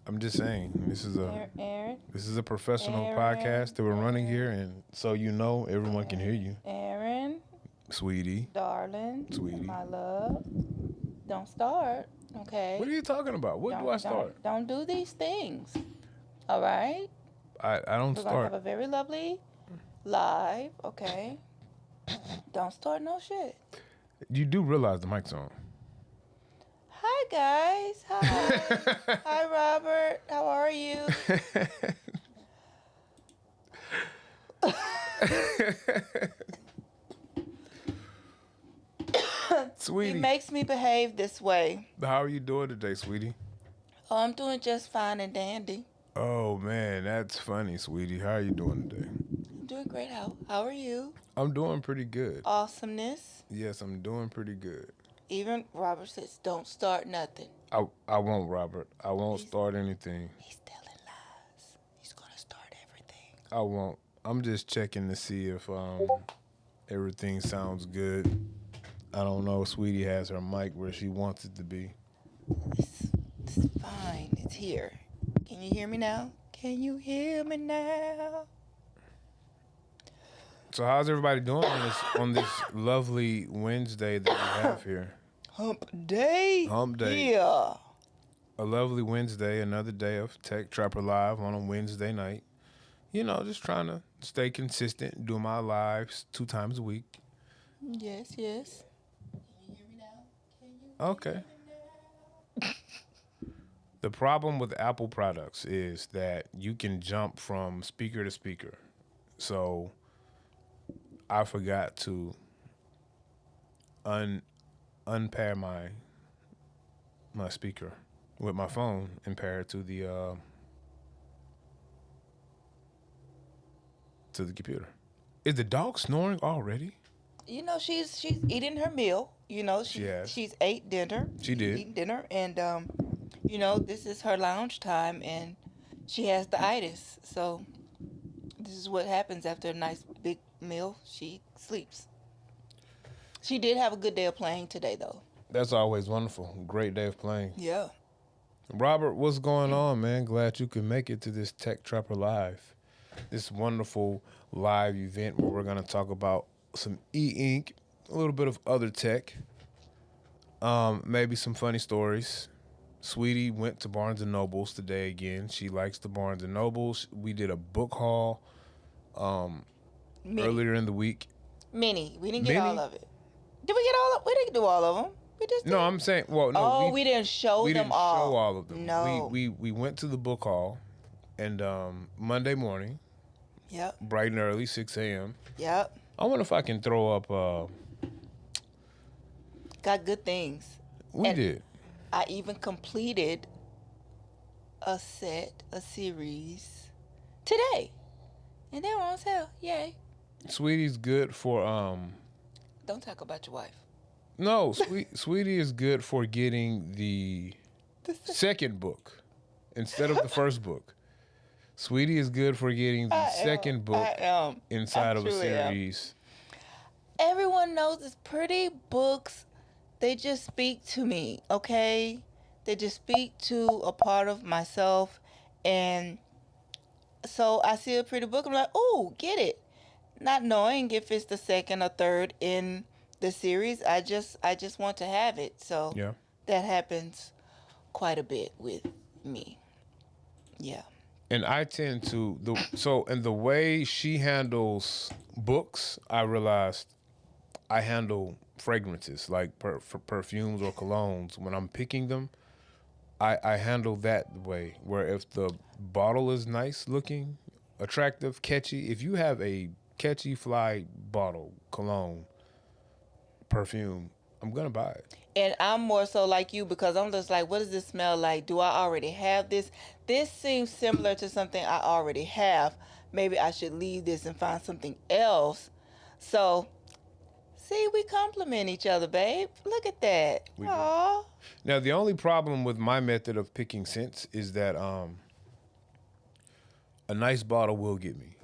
I'm just saying Aaron, this is a professional Aaron, podcast that we're running here, and so everyone can hear you, Aaron, sweetie, darling, sweetie. my love. Don't start, What are okay? you talking about? What do I Don't start? don't don't do these things. All right? I don't We're gonna have start. a very lovely live, okay? Don't start no shit. You do realize the mic's on. Hi guys. Hi. Hi Robert. How are you? He Sweetie, makes me behave this way. how are you doing today, sweetie? Oh, I'm doing just fine and dandy. Oh man, that's funny, sweetie. How are you doing today? I'm doing great. How are you? I'm doing pretty good. Awesomeness. Yes, I'm doing pretty good. Even Robert says, don't start nothing. I won't, Robert. I won't He's- start anything. He's telling lies. He's gonna start everything. I won't. I'm just checking to see if everything sounds good. I don't know. Sweetie has her mic where she wants it to be. It's fine. It's here. Can you hear me now? Can you hear me now? So how's everybody doing on this lovely Wednesday that we have here? Hump day. Hump day. Yeah. A lovely Wednesday, another day of Tech Trapper Live on a Wednesday night. Just trying to stay consistent, do my lives 2 times a week. Yes, yes. Can you hear me now? Can you Okay. hear me now? The problem with Apple products is that you can jump from speaker to speaker. So I forgot to unpair my speaker with my phone and pair it to the computer. Is the dog snoring already? She's eating her meal. Yes. She's ate dinner. She did. Eating dinner, and this is her lounge time, and she has the itis. So this is what happens after a nice big meal. She sleeps. She did have a good day of playing today, though. That's always wonderful. Great day of playing. Yeah. Robert, what's going on, man? Glad you could make it to this Tech Trapper Live. This wonderful live event where we're going to talk about some Eink, a little bit of other tech, maybe some funny stories. Sweetie went to Barnes & Nobles today again. She likes the Barnes & Nobles. We did a book haul earlier in the week. Mini. We didn't get Mini? all of it. Did we get all of? We didn't do all of them. We just No, did. I'm saying, well, no. Oh, we didn't show we them didn't all. show all of them. No. We went to the book hall, and Monday morning, Yep. bright and early, 6 a.m. Yep. I wonder if I can throw up. Got good things. We And- did. I even completed a series today. And they were on sale. Yay. Sweetie's good for Don't talk about your wife. No, Sweetie is good for getting the second book instead of the first book. Sweetie is good for getting the second book I am. inside I of a truly am. series. Everyone knows it's pretty books. They just speak to me, okay? They just speak to a part of myself. And so I see a pretty book. I'm like, oh, get it. Not knowing if it's the second or third in the series. I just want to have it. So Yeah. that happens quite a bit with me. Yeah. And I tend to and the way she handles books, I realized I handle fragrances like for perfumes or colognes. When I'm picking them, I handle that way. Where if the bottle is nice looking, attractive, catchy, if you have a catchy fly bottle, cologne, perfume, I'm gonna buy it. And I'm more so like you because I'm just like, what does this smell like? Do I already have this? This seems similar to something I already have. Maybe I should leave this and find something else. So, see, we complement each other, babe. Look at that. We do. Aww. Now the only problem with my method of picking scents is that a nice bottle will get me.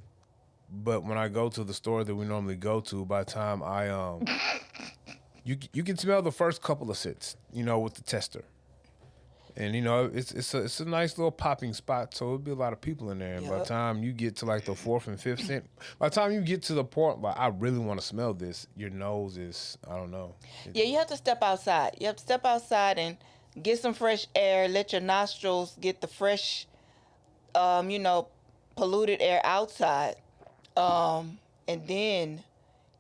But when I go to the store that we normally go to, by the time you can smell the first couple of scents, with the tester. And it's a nice little popping spot, so it'll be a lot of people in there. And by the Yup. time you get to like the fourth and fifth scent, by the time you get to the point like I really want to smell this, your nose is I don't know. Yeah, you have to step outside. You have to step outside and get some fresh air. Let your nostrils get the fresh, you know, polluted air outside, and then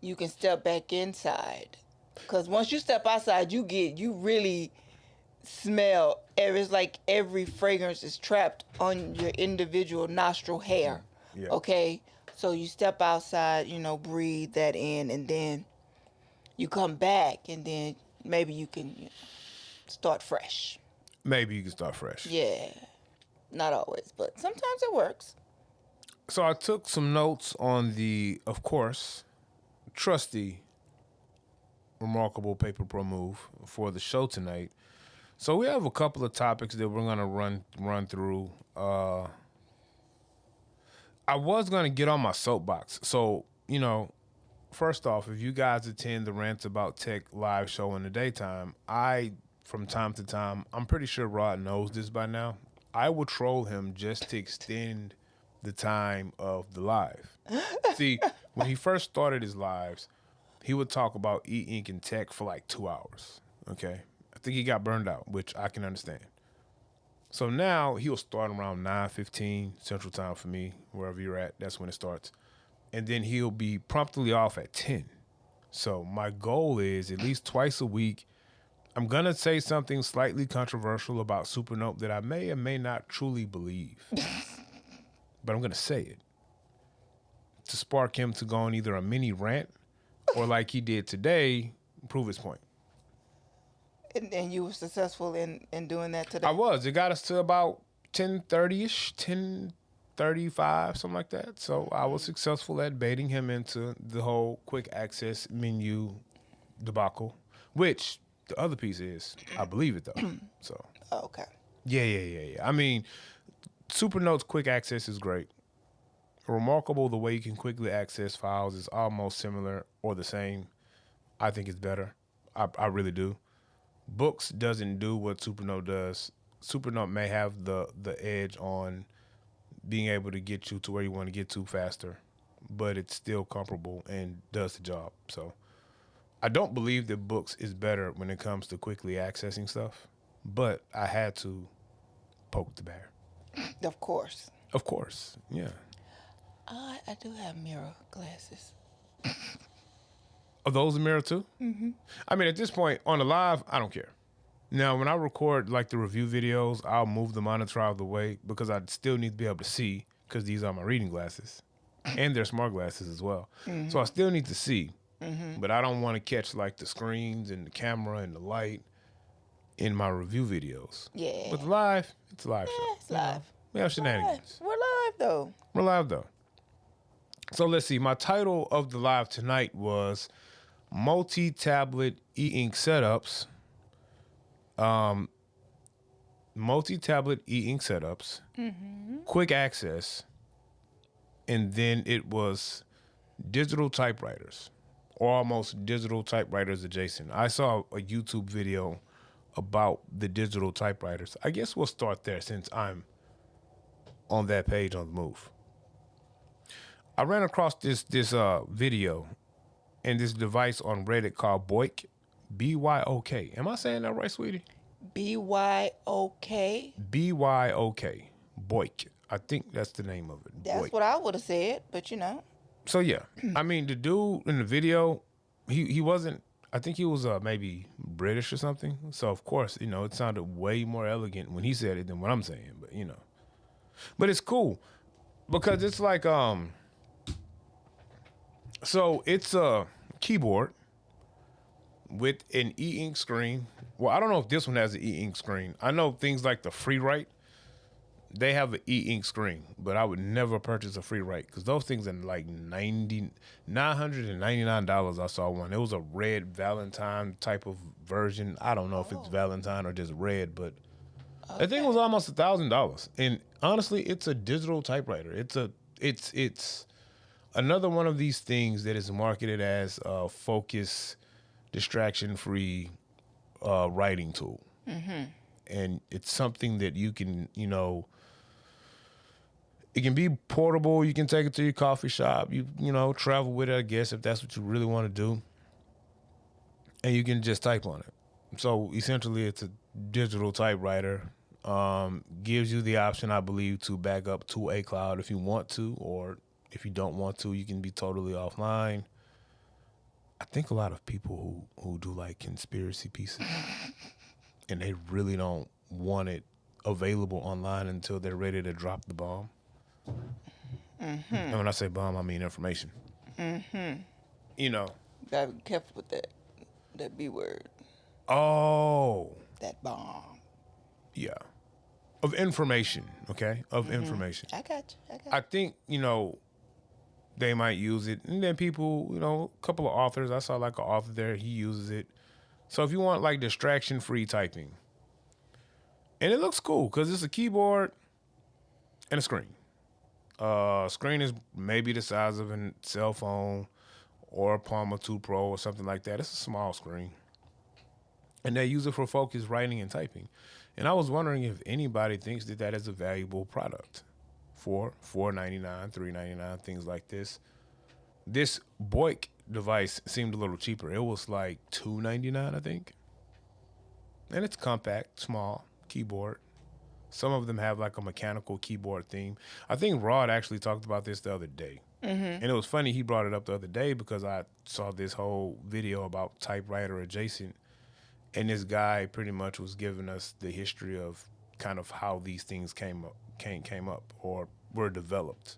you can step back inside. Cause once you step outside, you really smell. It's like every fragrance is trapped on your individual nostril hair. Yeah. Okay, so you step outside, you know, breathe that in, and then you come back, and then maybe you can start fresh. Maybe you can start fresh. Yeah, not always, but sometimes it works. So I took some notes on the, of course, trusty, remarkable Paper Pro move for the show tonight. So we have a couple of topics that we're gonna run through. I was gonna get on my soapbox. So first off, if you guys attend the Rants About Tech live show in the daytime, from time to time, I'm pretty sure Rod knows this by now, I will troll him just to extend the time of the live. See, when he first started his lives, he would talk about Ink and tech for like 2 hours. Okay? I think he got burned out, which I can understand. So now he'll start around 9:15 Central Time for me, wherever you're at. That's when it starts. And then he'll be promptly off at 10. So my goal is at least twice a week, I'm going to say something slightly controversial about Supernote that I may or may not truly believe. But I'm going to say it to spark him to go on either a mini rant or like he did today, prove his point. And you were successful in doing that today? I was. It got us to about 10:30-ish, 10:35, something like that. So I was successful at baiting him into the whole quick access menu debacle, which the other piece is, I believe it though. So. Oh, okay. Yeah. I mean, Supernote's quick access is great. Remarkable the way you can quickly access files is almost similar or the same. I think it's better. I really do. Books doesn't do what Supernote does. Supernote may have the edge on being able to get you to where you want to get to faster, but it's still comparable and does the job. So I don't believe that Books is better when it comes to quickly accessing stuff, but I had to poke the bear. Of course. Of course, yeah. I do have mirror glasses. Are those a mirror too? Mm-hmm. I mean, at this point, on the live, I don't care. Now, when I record like the review videos, I'll move the monitor out of the way because I still need to be able to see because these are my reading glasses. And they're smart glasses as well. Mm-hmm. So I still need to see. Mm-hmm. But I don't want to catch like the screens and the camera and the light in my review videos. Yeah. But live, it's a live show. It's live. We have shenanigans. We're live though. We're live though. So let's see. My title of the live tonight was Multi-Tablet E-Ink Setups. Multi-tablet E-Ink Setups. Mm-hmm. Quick access. And then it was digital typewriters. Or almost digital typewriters adjacent. I saw a YouTube video about the digital typewriters. I guess we'll start there since I'm on that page on the move. I ran across this video and this device on Reddit called Boik, B-Y-O-K. Am I saying that right, sweetie? B-Y-O-K? B-Y-O-K, Boik. I think that's the name of it. That's Boik. what I would have said, but you know. So yeah, I mean the dude in the video, he wasn't. I think he was maybe British or something. So of course, it sounded way more elegant when he said it than what I'm saying. But it's cool because it's like so it's a keyboard with an e-ink screen. Well, I don't know if this one has an e-ink screen. I know things like the FreeWrite, they have an e-ink screen, but I would never purchase a FreeWrite because those things are like $999. I saw one. It was a red Valentine type of version. I don't know if it's Valentine or just red, but I think it was almost $1,000. And honestly, it's a digital typewriter. It's another one of these things that is marketed as a focus, distraction-free writing tool. Mm-hmm. and it's something that you can, it can be portable. You can take it to your coffee shop. Travel with it, I guess, if that's what you really want to do. And you can just type on it. So essentially, it's a digital typewriter. Gives you the option, I believe, to back up to a cloud if you want to, or if you don't want to, you can be totally offline. I think a lot of people who do like conspiracy pieces and they really don't want it available online until they're ready to drop the bomb. Mm-hmm. And when I say bomb, I mean information. Mm-hmm. Gotta be careful with that B word. Oh. That bomb. Yeah. Of information, okay? Of information. I got you. I think, they might use it. And then people, a couple of authors, I saw like an author there, he uses it. So if you want like distraction-free typing, and it looks cool because it's a keyboard and a screen. Screen is maybe the size of a cell phone or a Palm 2 Pro or something like that. It's a small screen. And they use it for focused writing and typing. And I was wondering if anybody thinks that is a valuable product for $4.99, $3.99, things like this. This Boink device seemed a little cheaper. It was like $2.99, I think. And it's compact, small keyboard. Some of them have like a mechanical keyboard theme. I think Rod actually talked about this the other day. Mm-hmm. And it was funny he brought it up the other day because I saw this whole video about Typewriter adjacent. And this guy pretty much was giving us the history of kind of how these things came up or were developed.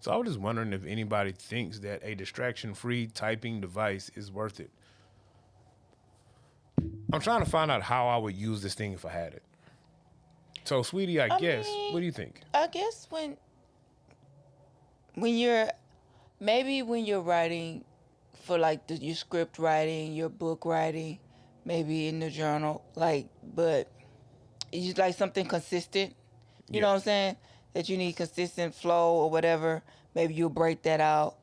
So I was just wondering if anybody thinks that a distraction-free typing device is worth it. I'm trying to find out how I would use this thing if I had it. So, sweetie, I guess, what do you think? I guess when you're writing for like your script writing, your book writing, maybe in the journal, but it's like something consistent. You know what I'm saying? That you need consistent flow or whatever. Maybe you'll break that out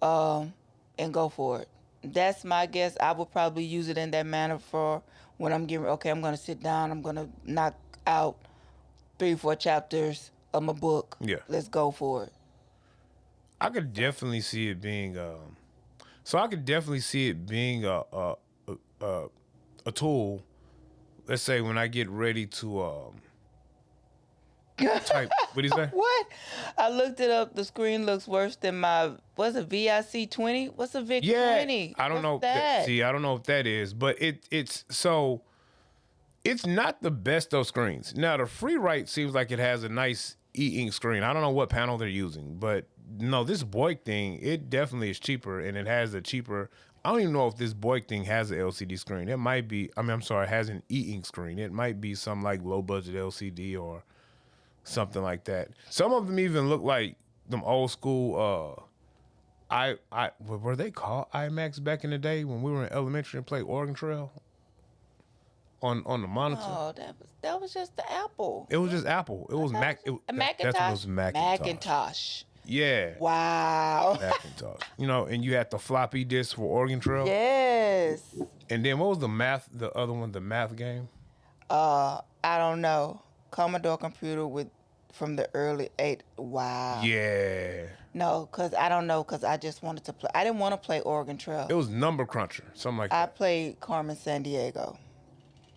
and go for it. That's my guess. I would probably use it in that manner for when I'm I'm going to sit down. I'm going to knock out 3-4 chapters of my book. Yeah. Let's go for it. I could definitely see it being a tool. Let's say when I get ready to type. What do you say? What? I looked it up. The screen looks worse than my, what's a VIC 20? What's a VIC 20? I don't know. That? I don't know if that is, but it's not the best of screens. Now, the free write seems like it has a nice e-ink screen. I don't know what panel they're using, but no, this Boink thing, it definitely is cheaper, and it has a cheaper. I don't even know if this Boink thing has an LCD screen. It might be. it has an e-ink screen. It might be some like low budget LCD or something like that. Some of them even look like them old school. Were they called IMAX back in the day when we were in elementary and played Oregon Trail on the monitor? Oh, that was just the Apple. It was just Apple. It was Macintosh. That's what it was, Macintosh. Yeah. Wow. Macintosh. And you had the floppy disk for Oregon Trail. Yes. And then what was the other one, the math game? I don't know. Commodore computer from the early 8. Wow. Yeah. No, because I just wanted to play. I didn't want to play Oregon Trail. It was Number Cruncher, something like that. I played Carmen Sandiego.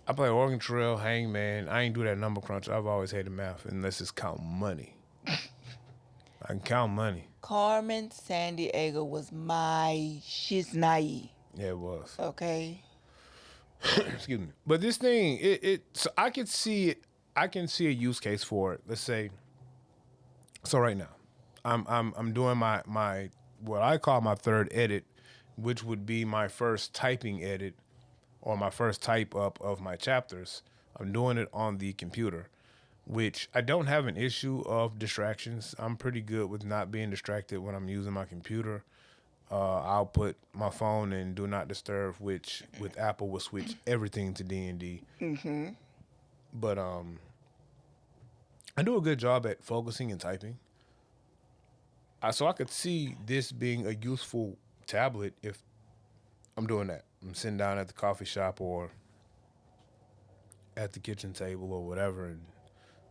I played Oregon Trail, Hangman. I ain't do that Number Cruncher. I've always hated math unless it's count money. I can count money. Carmen Sandiego was my shiznai. Yeah, it was. Okay. Excuse me. But this thing, so I can see a use case for it. Let's say. So right now, I'm doing my what I call my third edit, which would be my first typing edit or my first type up of my chapters. I'm doing it on the computer, which I don't have an issue of distractions. I'm pretty good with not being distracted when I'm using my computer. I'll put my phone in Do Not Disturb, which with Apple will switch everything to D&D. Mm-hmm. But I do a good job at focusing and typing. So I could see this being a useful tablet if I'm doing that. I'm sitting down at the coffee shop or at the kitchen table or whatever and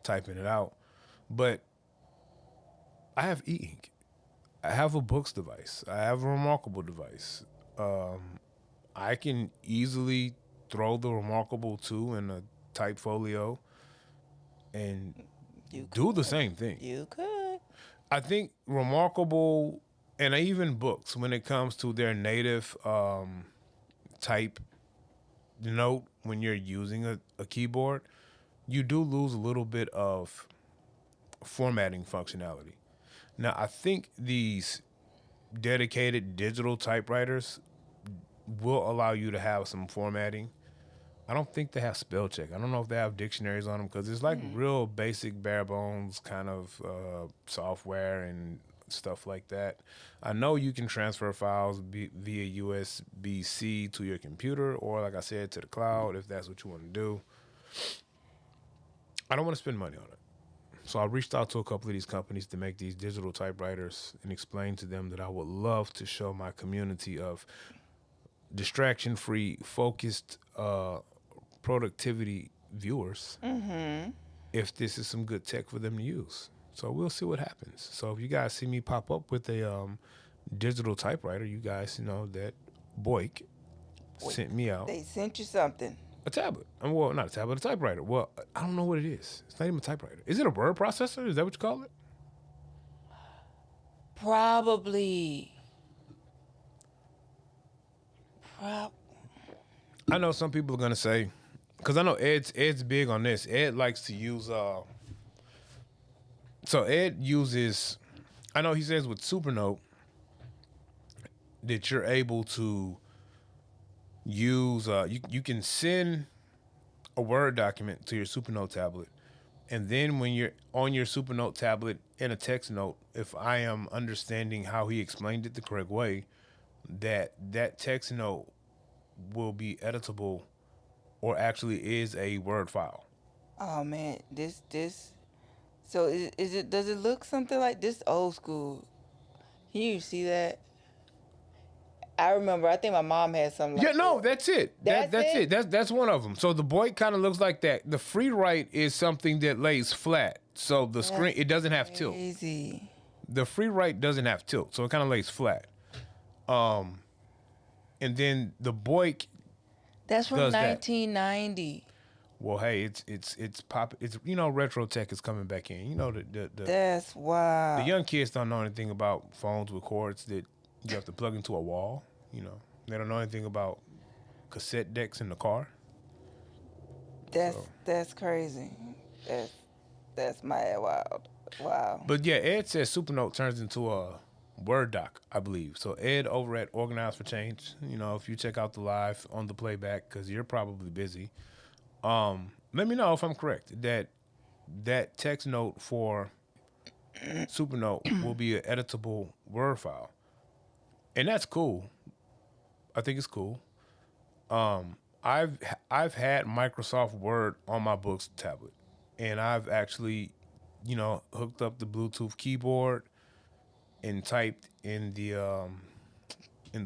typing it out. But I have e-ink. I have a books device. I have a Remarkable device. I can easily throw the Remarkable 2 in a type folio and You do the could. same thing. You could. I think Remarkable and even books, when it comes to their native type note, when you're using a keyboard, you do lose a little bit of formatting functionality. Now, I think these dedicated digital typewriters will allow you to have some formatting. I don't think they have spell check. I don't know if they have dictionaries on them because it's like real basic, bare bones kind of software and stuff like that. I know you can transfer files via USB-C to your computer or, like I said, to the cloud if that's what you want to do. I don't want to spend money on it. So I reached out to a couple of these companies to make these digital typewriters and explained to them that I would love to show my community of distraction-free, focused productivity viewers if this is some good tech for them to use. So we'll see what happens. So if you guys see me pop up with a digital typewriter, you guys know that Boyk sent me out They sent you something. a tablet. Well, not a tablet, a typewriter. Well, I don't know what it is. It's not even a typewriter. Is it a word processor? Is that what you call it? Probably. I know some people are gonna say, because I know Ed's big on this. Ed likes to use so Ed uses, I know he says with Supernote that you're able to use you can send a Word document to your Supernote tablet, and then when you're on your Supernote tablet in a text note, if I am understanding how he explained it the correct way, that text note will be editable or actually is a Word file. Oh man, this. So is it? Does it look something like this? Old school. Can you see that? I remember. I think my mom had something like Yeah, no, that. that's it. That's it? That's one of them. So the boy kind of looks like that. The free write is something that lays flat. So the screen, it doesn't have tilt. Crazy. The free write doesn't have tilt, so it kind of lays flat. And then the Boyk, That's from Does that. 1990. well, hey, it's pop. It's retro tech is coming back in. The That's wild. the young kids don't know anything about phones with cords that you have to plug into a wall. They don't know anything about cassette decks in the car. That's crazy. That's mad wild. Wow. But yeah, Ed says Supernote turns into a Word doc, I believe. So Ed over at Organize for Change, if you check out the live on the playback, because you're probably busy, let me know if I'm correct that text note for Supernote will be an editable Word file, and that's cool. I think it's cool. I've had Microsoft Word on my books tablet, and I've actually, hooked up the Bluetooth keyboard and typed in the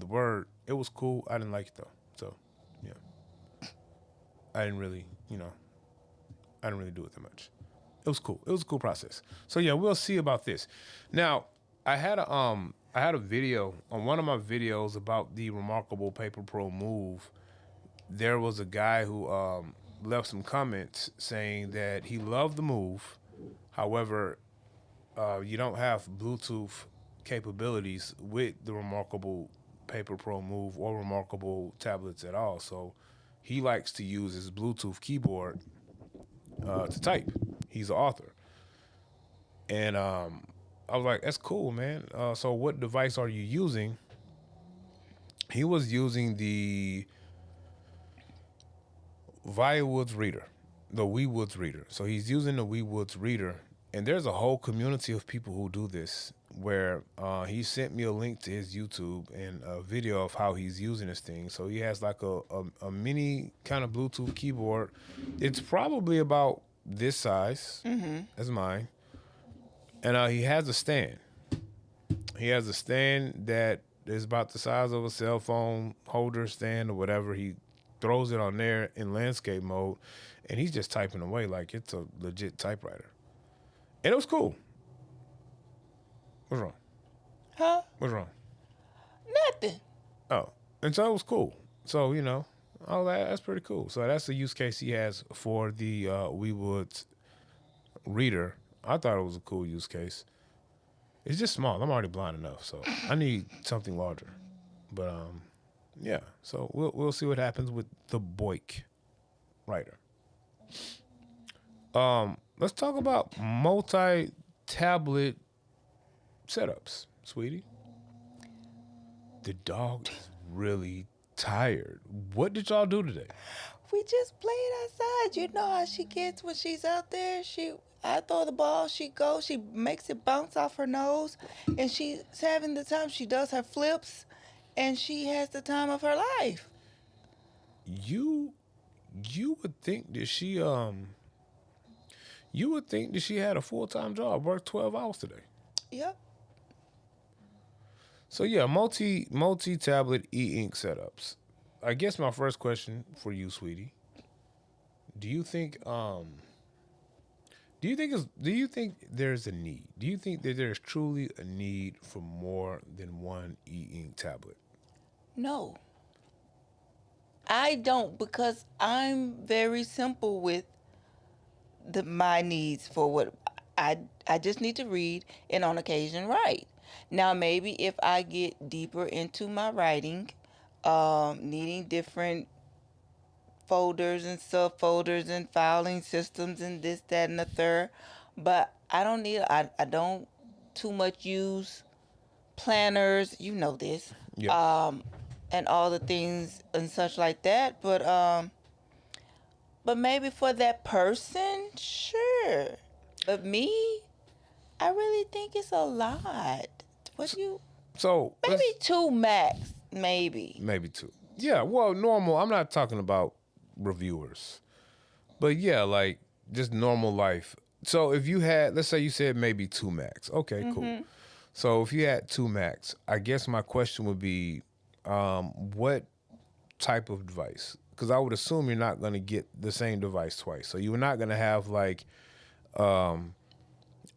Word. It was cool. I didn't like it though. So, yeah, I didn't really, I didn't really do it that much. It was cool. It was a cool process. So yeah, we'll see about this. Now, I had a video on one of my videos about the Remarkable Paper Pro Move. There was a guy who left some comments saying that he loved the Move. However, you don't have Bluetooth capabilities with the Remarkable Paper Pro Move or Remarkable tablets at all. So he likes to use his Bluetooth keyboard to type. He's an author. And I was like, that's cool, man. So what device are you using? He was using the ViaWoods Reader, the WeWoods Reader. So he's using the WeWoods Reader. And there's a whole community of people who do this, where he sent me a link to his YouTube and a video of how he's using this thing. So he has like a mini kind of Bluetooth keyboard. It's probably about this size as mine. And he has a stand. He has a stand that is about the size of a cell phone holder stand or whatever. He throws it on there in landscape mode, and he's just typing away like it's a legit typewriter. And it was cool. What's wrong? Huh? What's wrong? Nothing. Oh, and so it was cool. So all that's pretty cool. So that's the use case he has for the We Woods reader. I thought it was a cool use case. It's just small. I'm already blind enough, so I need something larger. But yeah. So we'll see what happens with the Boik writer. Let's talk about multi-tablet setups, sweetie. The dog is really tired. What did y'all do today? We just played outside. You know how she gets when she's out there. I throw the ball, she goes, she makes it bounce off her nose, and she's having the time. She does her flips, and she has the time of her life. You would think that she had a full-time job, worked 12 hours today. Yep. So yeah, multi-tablet e-ink setups. I guess my first question for you, sweetie, do you think there's a need? Do you think that there's truly a need for more than one e-ink tablet? No. I don't, because I'm very simple with my needs for what I just need to read and on occasion write. Now maybe if I get deeper into my writing, needing different folders and subfolders and filing systems and this, that, and the third, but I don't too much use planners, you know this, Yeah. and all the things and such like that, but maybe for that person, sure, but me, I really think it's a lot. So Maybe two max, maybe. Maybe two. Yeah, well, normal. I'm not talking about reviewers, but yeah, like just normal life. So if you had, let's say you said maybe two max. Okay, cool. So if you had two max, I guess my question would be, what type of device? Because I would assume you're not going to get the same device twice. So you're not going to have like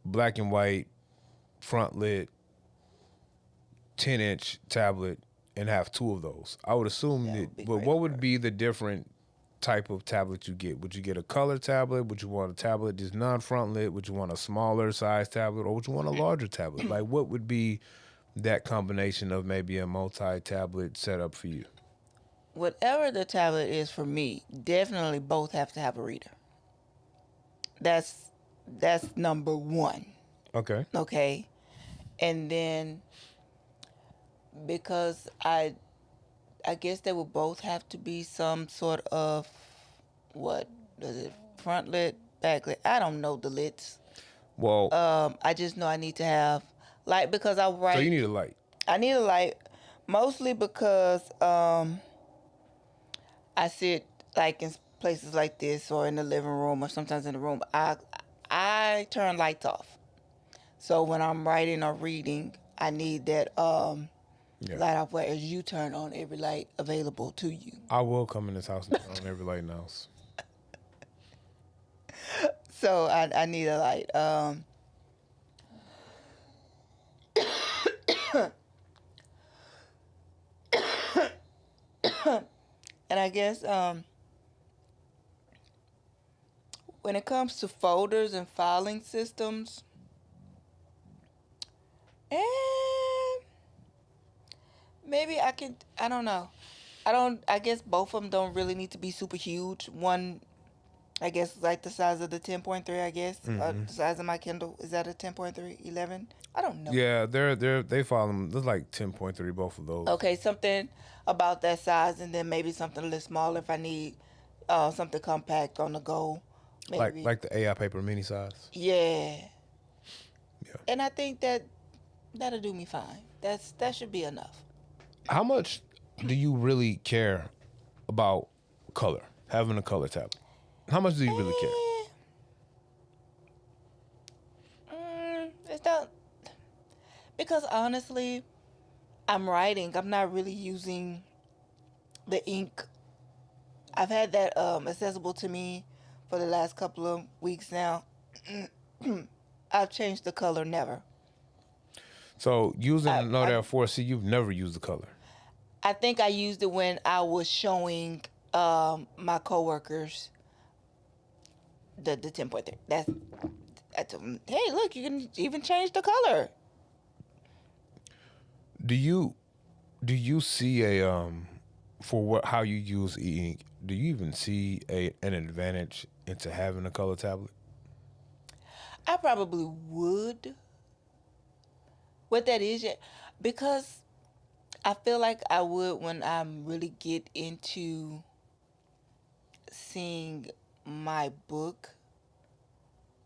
black and white front lit 10-inch tablet and have two of those. I would assume that. But what would be the different type of tablet you get? Would you get a color tablet? Would you want a tablet that's non-front lit? Would you want a smaller size tablet, or would you want a larger tablet? Like, what would be that combination of maybe a multi-tablet setup for you? Whatever the tablet is for me, definitely both have to have a reader. That's number one. Okay. Okay. And then because I guess they would both have to be some sort of, what is it, front lit, back lit? I don't know the lits. Well, I just know I need to have light because I write. so you need a light. I need a light mostly because I sit like in places like this or in the living room or sometimes in the room. I turn lights off. So when I'm writing or reading, I need that light off, whereas you turn on every light available to you. I will come in this house and turn on every light in the house. So I need a light. And I guess when it comes to folders and filing systems, maybe I don't know. I guess both of them don't really need to be super huge. One, I guess, like the size of the 10.3, I guess. The size of my Kindle. Is that a 10.3, 11? I don't know. Yeah, they file them. There's like 10.3, both of those. Okay, something about that size, and then maybe something a little smaller if I need something compact on the go. Maybe. Like the AI paper mini size. Yeah. And I think that'll do me fine. That should be enough. How much do you really care about color? Having a color tablet. How much do you really care? It's not, because honestly, I'm writing. I'm not really using the ink I've had that accessible to me for the last couple of weeks now. I've changed the color never. So I, using Note I Air 4C, you've never used the color. I think I used it when I was showing my coworkers the 10.3. I told them, hey, look, you can even change the color. Do you see a for what how you use e-ink? Do you even see an advantage into having a color tablet? I probably would. What that is, yeah, because I feel like I would when I really get into seeing my book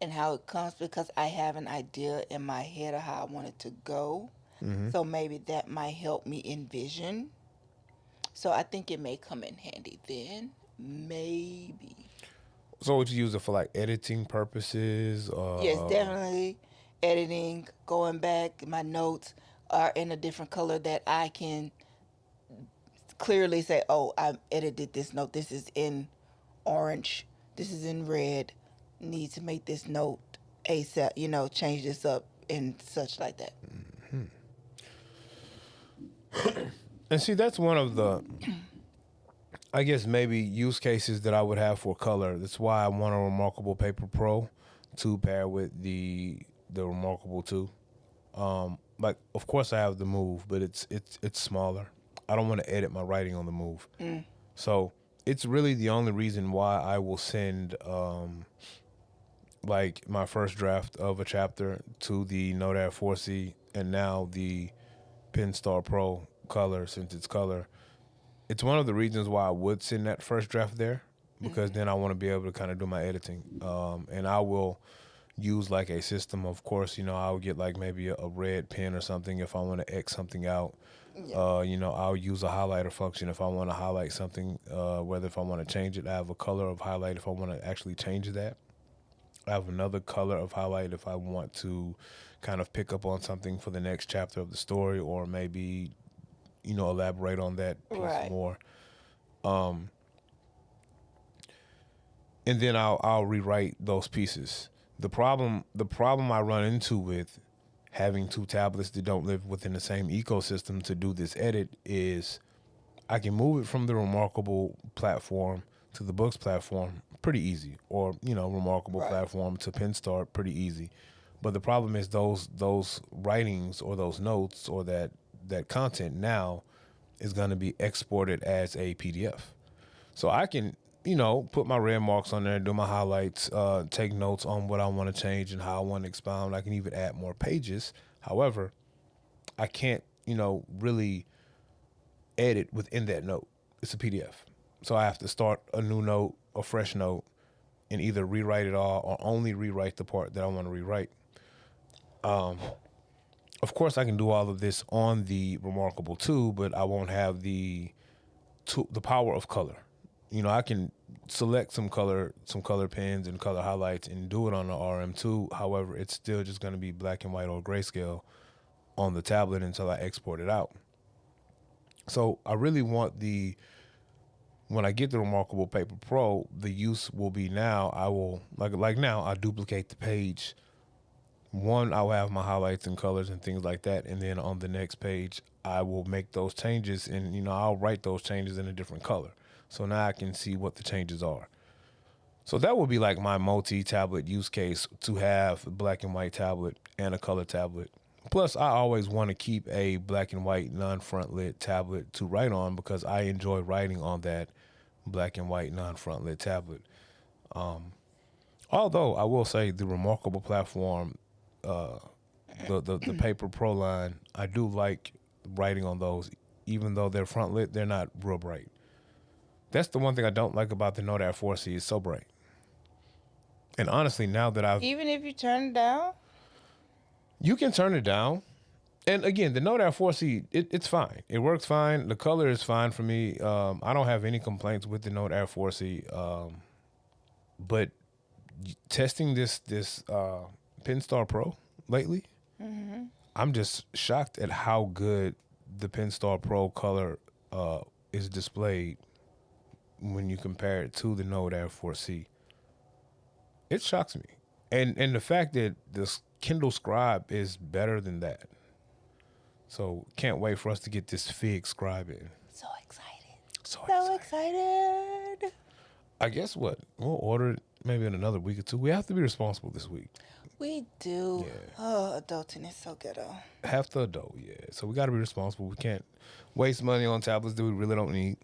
and how it comes because I have an idea in my head of how I want it to go. Mm-hmm. So maybe that might help me envision. So I think it may come in handy then. Maybe. So would you use it for like editing purposes? Yes, definitely editing, going back, my notes are in a different color that I can clearly say, oh, I edited this note. This is in orange. This is in red. Need to make this note ASAP, change this up and such like that. And see, that's one of the, I guess maybe use cases that I would have for color. That's why I want a Remarkable Paper Pro to pair with the Remarkable 2. Like, of course, I have the Move, but it's smaller. I don't want to edit my writing on the Move, so it's really the only reason why I will send like my first draft of a chapter to the Note Air 4C and now the Penstar Pro color, since it's color. It's one of the reasons why I would send that first draft there, because then I want to be able to kind of do my editing. And I will use like a system. Of course, I'll get like maybe a red pen or something if I want to X something out. Yeah. I'll use a highlighter function if I want to highlight something, whether if I want to change it. I have a color of highlight if I want to actually change that. I have another color of highlight if I want to kind of pick up on something for the next chapter of the story, or maybe, elaborate on that piece Right. more. And then I'll rewrite those pieces. The problem I run into with having two tablets that don't live within the same ecosystem to do this edit is I can move it from the Remarkable platform to the Books platform pretty easy, or Remarkable Right. platform to Penstar pretty easy. But the problem is those writings or those notes or that content now is going to be exported as a PDF. So I can, put my red marks on there, do my highlights, take notes on what I want to change and how I want to expound. I can even add more pages. However, I can't, really edit within that note. It's a PDF. So I have to start a new note, a fresh note, and either rewrite it all or only rewrite the part that I want to rewrite. Of course, I can do all of this on the Remarkable 2, but I won't have the power of color. I can select some color pens and color highlights and do it on the RM2. However, it's still just going to be black and white or grayscale on the tablet until I export it out. So I really want when I get the Remarkable Paper Pro, the use will be now I will like now I duplicate the page. One, I'll have my highlights and colors and things like that, and then on the next page I will make those changes, and I'll write those changes in a different color. So now I can see what the changes are. So that would be like my multi-tablet use case, to have a black and white tablet and a color tablet. Plus, I always want to keep a black and white non-front lit tablet to write on, because I enjoy writing on that black and white non-front lit tablet. Although I will say the Remarkable platform, the Paper Pro line, I do like writing on those, even though they're front lit, they're not real bright. That's the one thing I don't like about the Note Air 4C. It's so bright. And honestly, now that Even if you turn it down? you can turn it down. And again, the Note Air 4C, it's fine. It works fine. The color is fine for me. I don't have any complaints with the Note Air 4C. But testing this Penstar Pro lately, I'm just shocked at how good the Penstar Pro color is displayed when you compare it to the Note Air 4C. It shocks me. And the fact that this Kindle Scribe is better than that. So can't wait for us to get this Fig Scribe in. So excited. So excited. I guess what? We'll order it maybe in another week or two. We have to be responsible this week. We do. Yeah. Oh, adulting is so ghetto. Have to adult, yeah. So we got to be responsible. We can't waste money on tablets that we really don't need.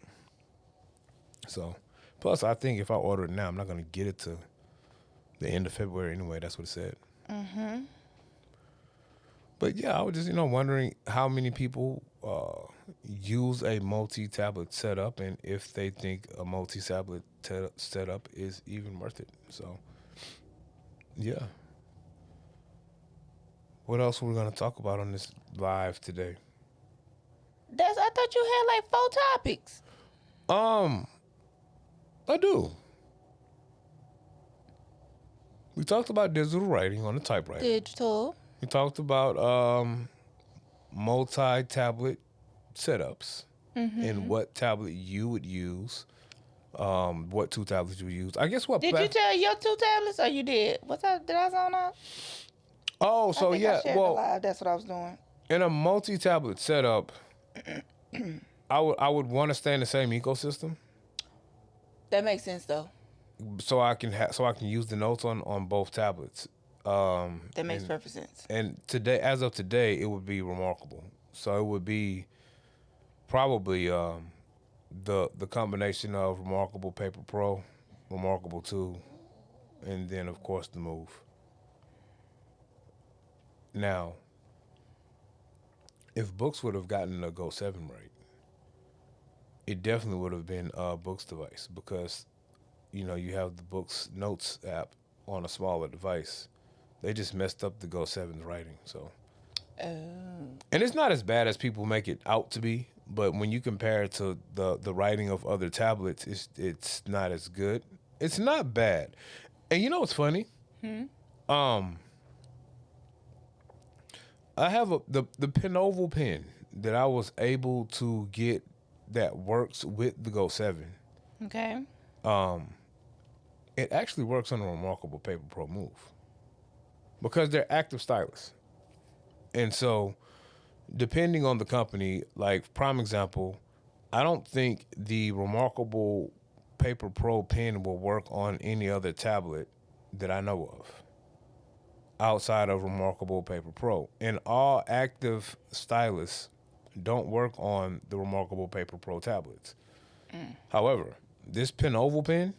So, plus I think if I order it now, I'm not going to get it to the end of February anyway. That's what it said. Mm-hmm. But yeah, I was just, wondering how many people use a multi-tablet setup and if they think a multi-tablet setup is even worth it. So, yeah. What else we're going to talk about on this live today? I thought you had like 4 topics. I do. We talked about digital writing on the typewriter. Digital. We talked about multi-tablet setups and what tablet you would use, what 2 tablets you would use. I guess what... Did you tell your 2 tablets or you did? What's that? Did I zone out? Oh, so I think I shared the live. That's what I was doing. In a multi-tablet setup, I would want to stay in the same ecosystem. That makes sense though. So I can use the notes on both tablets. That makes perfect sense. And as of today, it would be Remarkable. So it would be probably the combination of Remarkable Paper Pro, Remarkable 2, and then of course the Move. Now, if Books would have gotten a Go 7 right, it definitely would have been a Books device because, you have the Books Notes app on a smaller device. They just messed up the Go 7's writing, so. And it's not as bad as people make it out to be, but when you compare it to the writing of other tablets, it's not as good. It's not bad. And you know what's funny? I have the Penoval pen that I was able to get that works with the Go 7. Okay. It actually works on a Remarkable Paper Pro Move because they're active stylus. And so, depending on the company, like prime example, I don't think the Remarkable Paper Pro pen will work on any other tablet that I know of outside of Remarkable Paper Pro. And all active stylus don't work on the Remarkable Paper Pro tablets. However, this Penoval pen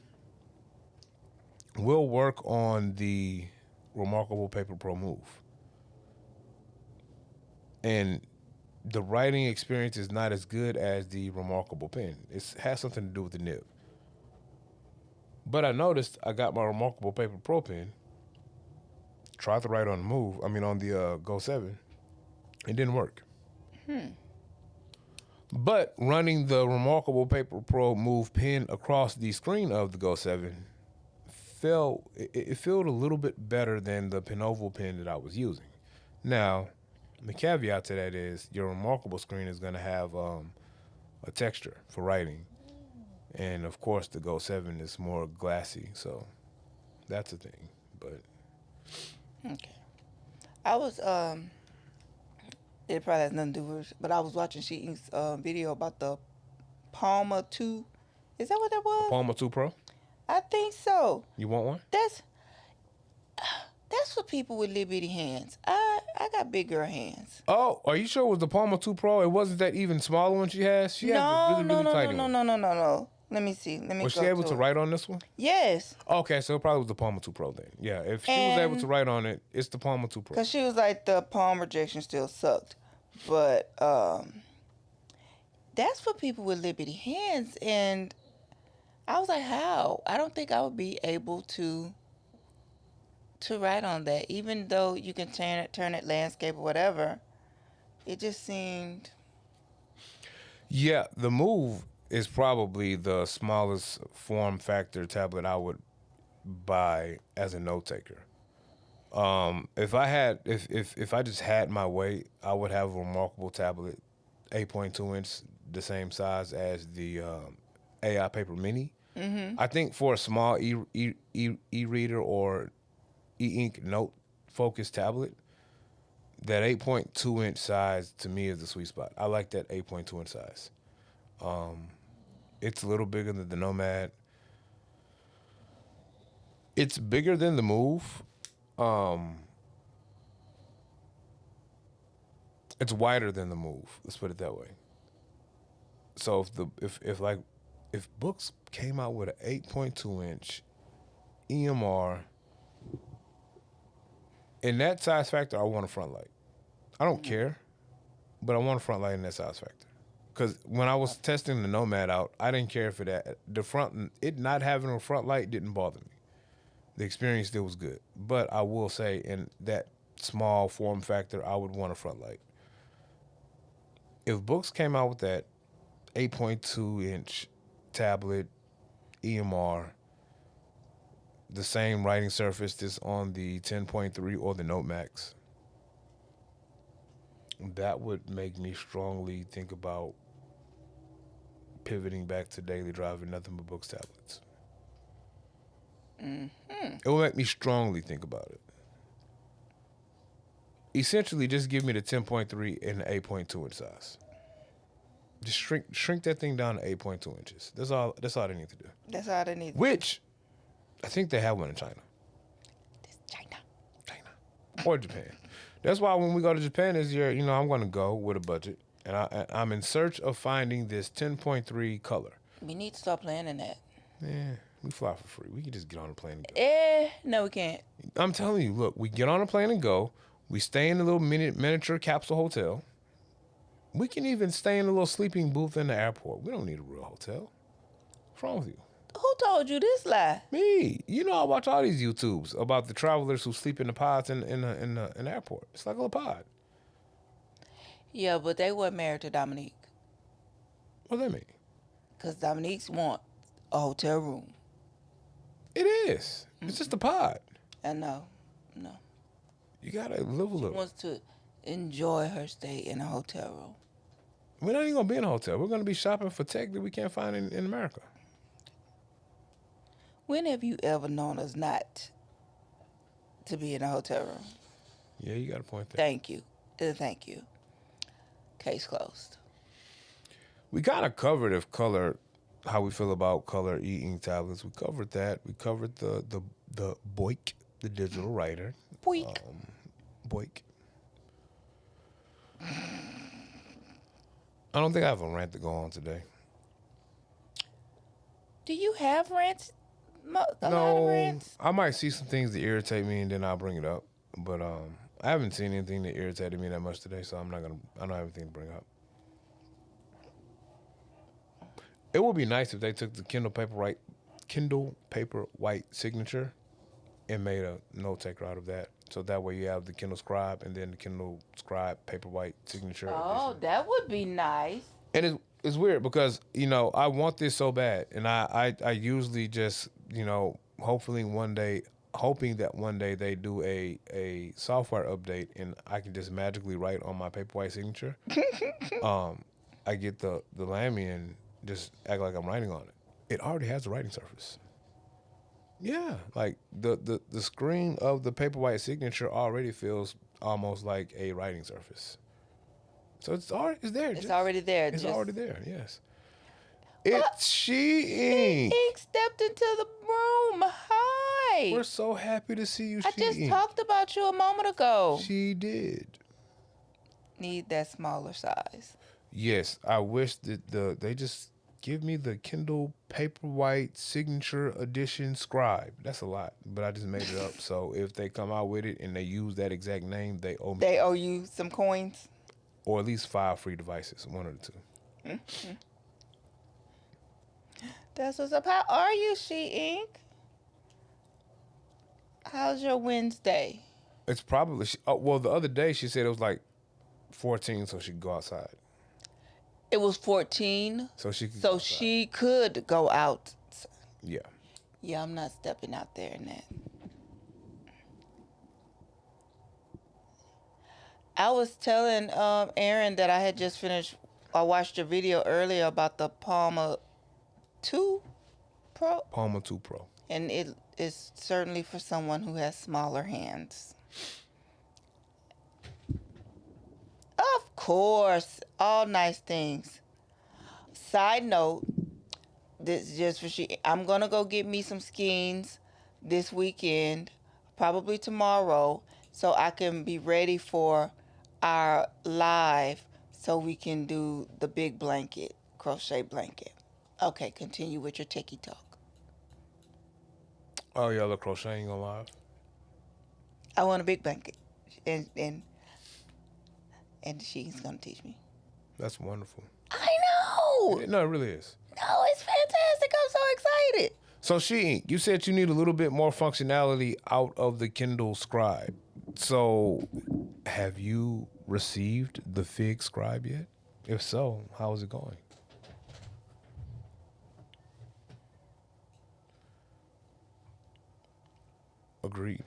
will work on the Remarkable Paper Pro Move. And the writing experience is not as good as the Remarkable pen. It has something to do with the nib. But I noticed I got my Remarkable Paper Pro pen, tried to write on the Go 7. It didn't work. But running the Remarkable Paper Pro Move pen across the screen of the Go 7 felt a little bit better than the Penoval pen that I was using. Now, the caveat to that is your Remarkable screen is going to have a texture for writing. And, of course, the Go 7 is more glassy, so that's a thing. But okay. I was, it probably has nothing to do with it, but I was watching Eink's video about the Palma 2. Is that what that was? Palma 2 Pro? I think so. You want one? That's for people with little bitty hands. I got big girl hands. Oh, are you sure it was the Palma 2 Pro? It wasn't that even smaller one she has? She has a really tiny one. No. Let me see. Was she able to write on this one? Yes. Okay, so it probably was the Palma 2 Pro then. Yeah, if she was able to write on it, it's the Palma 2 Pro. Because she was like, the palm rejection still sucked. But that's for people with little bitty hands. And I was like, how? I don't think I would be able to write on that. Even though you can turn it landscape or whatever, it just seemed... Yeah, the Move is probably the smallest form factor tablet I would buy as a note taker. If I just had my way, I would have a Remarkable tablet, 8.2 inch, the same size as the AI Paper Mini. I think for a small e-reader or e-ink note focused tablet, that 8.2 inch size to me is the sweet spot. I like that 8.2 inch size. It's a little bigger than the Nomad. It's bigger than the Move. It's wider than the Move. Let's put it that way. So if Books came out with an 8.2 inch EMR in that size factor, I want a front light. I don't care, but I want a front light in that size factor. Because when I was testing the Nomad out, I didn't care for that. It not having a front light didn't bother me. The experience still was good. But I will say, in that small form factor, I would want a front light. If Books came out with that 8.2 inch tablet EMR, the same writing surface that's on the 10.3 or the Note Max, that would make me strongly think about pivoting back to daily driving nothing but Books tablets. It will make me strongly think about it. Essentially, just give me the 10.3 and the 8.2 inch size. Just shrink that thing down to 8.2 inches. That's all they need to do. That's all they need. Which, I think they have one in China. This China. Or Japan. That's why when we go to Japan this year, I'm going to go with a budget. And I'm in search of finding this 10.3 color. We need to start planning that. Yeah, we fly for free. We can just get on a plane and go. No, we can't. I'm telling you, look, we get on a plane and go. We stay in a little miniature capsule hotel. We can even stay in a little sleeping booth in the airport. We don't need a real hotel. What's wrong with you? Who told you this lie? Me. I watch all these YouTubes about the travelers who sleep in the pods in the airport. It's like a little pod. Yeah, but they weren't married to Dominique. What do they mean? Because Dominique's want a hotel room. It is. It's just a pod. I know. No. You gotta live a little. She wants to enjoy her stay in a hotel room. We're not even gonna be in a hotel. We're gonna be shopping for tech that we can't find in America. When have you ever known us not to be in a hotel room? Yeah, you got a point there. Thank you. Thank you. Case closed. We kind of covered how we feel about color e-ink tablets. We covered that. We covered the Boink, the digital writer. Boink. Boink. I don't think I have a rant to go on today. Do you have rants? A lot of No, rants? I might see some things that irritate me and then I'll bring it up. But I haven't seen anything that irritated me that much today, so I don't have anything to bring up. It would be nice if they took the Kindle Paperwhite signature and made a note taker out of that. So that way you have the Kindle Scribe and then the Kindle Scribe Paperwhite signature. Oh, that would be nice. And it's weird because, I want this so bad. And I usually just, hoping that one day they do a software update and I can just magically write on my Paperwhite signature. I get the Lamy and just act like I'm writing on it. It already has a writing surface. Yeah, like the screen of the Paperwhite signature already feels almost like a writing surface. So it's there. It's already there. It's already there. Yes. It's She Ink. Ink stepped into the room. Hi. We're so happy to see you. I She just Ink. talked about you a moment ago. She did. Need that smaller size. Yes, I wish that they just give me the Kindle Paperwhite Signature Edition Scribe. That's a lot, but I just made it up. So if they come out with it and they use that exact name, they owe me. They owe you some coins? Or at least 5 free devices, one of the two. Mm-hmm. That's what's up. How are you, She Ink? How's your Wednesday? It's probably, the other day she said it was like 14 so she could go outside. It was 14. So she could So she could go out. Yeah. Yeah, I'm not stepping out there in that. I was telling Aaron that I had just finished. I watched a video earlier about the Palmer 2 Pro, Palmer 2 Pro. and it is certainly for someone who has smaller hands. Of course, all nice things. Side note, this is just for I'm gonna go get me some skeins this weekend, probably tomorrow, so I can be ready for our live, so we can do the big blanket, crochet blanket. Okay, continue with your techie talk. Oh, y'all are crocheting on live? I want a big blanket, and she's gonna teach me. That's wonderful. I know. No, it really is. No, it's fantastic. I'm so excited. So you said you need a little bit more functionality out of the Kindle Scribe. So have you received the Fig Scribe yet? If so, how is it going? Agreed.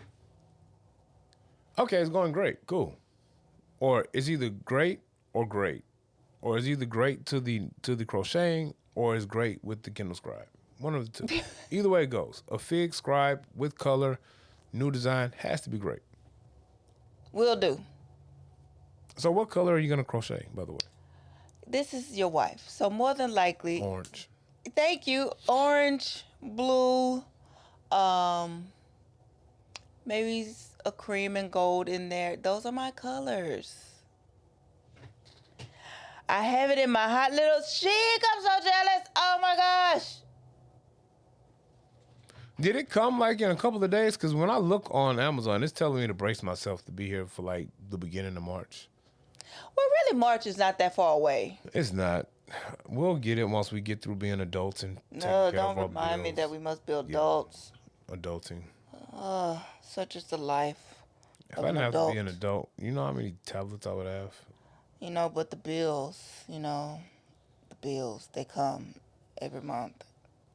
Okay, it's going great. Cool. Or it's either great or great. Or it's either great to the crocheting or it's great with the Kindle Scribe. One of the two. Either way it goes. A Fig Scribe with color, new design, has to be great. Will do. So what color are you going to crochet, by the way? This is your wife. So more than likely. Orange. Thank you. Orange, blue, maybe a cream and gold in there. Those are my colors. I have it in my hot little chic. I'm so jealous. Oh my gosh. Did it come like in a couple of days? Because when I look on Amazon, it's telling me to brace myself to be here for like the beginning of March. Well, really, March is not that far away. It's not. We'll get it once we get through being adults and no, don't remind me that we must be adults. Yeah, adulting. Such is the life. If I didn't have to be an adult, you know how many tablets I would have? You know, but the bills, they come every month.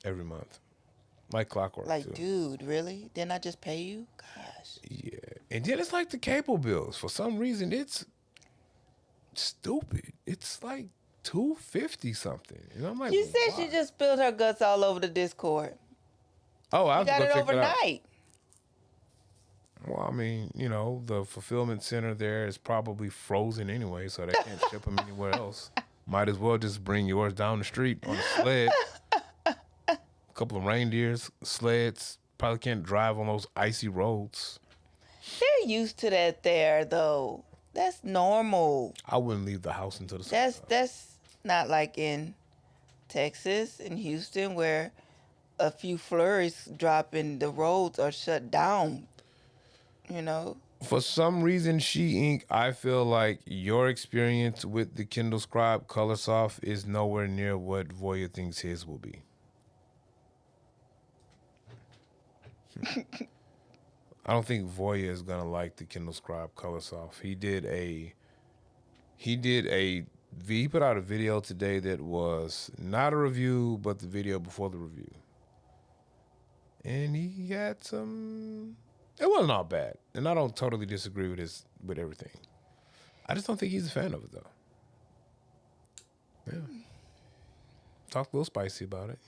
Every month. Like clockwork, like, too. Dude, really? Didn't I just pay you? Gosh. Yeah. And then it's like the cable bills. For some reason, it's stupid. It's like $250 something. And I'm like, you said why? she just spilled her guts all over the Discord. Oh, I got it overnight. Well, I mean, the fulfillment center there is probably frozen anyway, so they can't ship them anywhere else. Might as well just bring yours down the street on a sled. A couple of reindeers, sleds. Probably can't drive on those icy roads. They're used to that there, though. That's normal. I wouldn't leave the house until the sun. That's not like in Texas and Houston where a few flurries drop and the roads are shut down. For some reason, Eink, I feel like your experience with the Kindle Scribe Colorsoft is nowhere near what Voya thinks his will be. I don't think Voya is gonna like the Kindle Scribe Colorsoft. He put out a video today that was not a review, but the video before the review. And he had some... It wasn't all bad. And I don't totally disagree with everything. I just don't think he's a fan of it, though. Yeah. Talked a little spicy about it,